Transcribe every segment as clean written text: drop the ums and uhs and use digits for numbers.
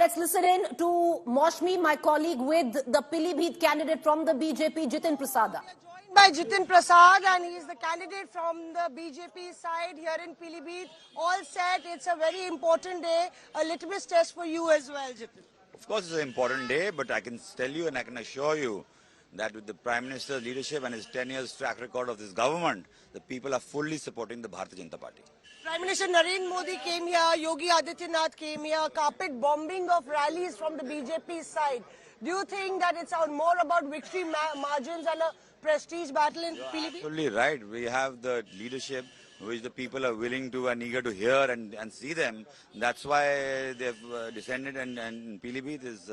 let's listen in to Maushmi, my colleague, with the Pilibhit candidate from the BJP, Jitin Prasada. Joined by Jitin Prasad, and he is the candidate from the BJP side here in Pilibhit. All set. It's a very important day, a litmus test for you as well, Jitin. Of course, it's an important day, but I can tell you and I can assure you that with the Prime Minister's leadership and his 10 years track record of this government, the people are fully supporting the Bharatiya Janata Party. Prime Minister Narendra Modi came here, Yogi Adityanath came here, carpet bombing of rallies from the BJP side. Do you think that it's more about victory margins and a prestige battle in Pilibhit? Absolutely right. We have the leadership which the people are willing to and eager to hear and see them. That's why they've descended and Pilibhit is,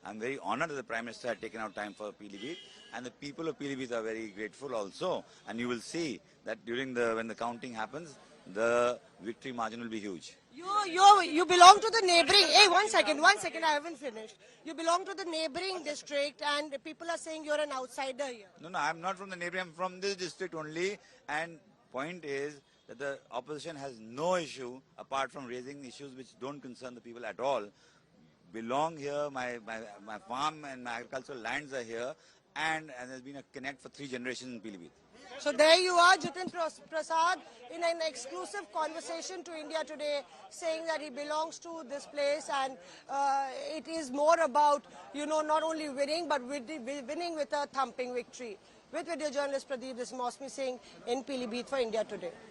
I'm very honored that the Prime Minister had taken out time for Pilibhit, and the people of Pilibhit are very grateful also. And you will see that during when the counting happens, the victory margin will be huge. You belong to the neighboring, hey, one second, I haven't finished. You belong to the neighboring district and people are saying you're an outsider here. No, I'm not from the neighboring, I'm from this district only. And point is that the opposition has no issue apart from raising issues which don't concern the people at all. Belong here, my farm and my agricultural lands are here, and there's been a connect for 3 generations in Pilibhit. So there you are, Jitin Prasad, in an exclusive conversation to India Today, saying that he belongs to this place and it is more about, not only winning, but winning with a thumping victory. With video journalist Pradeep, this is Maushmi Singh in Pilibhit for India Today.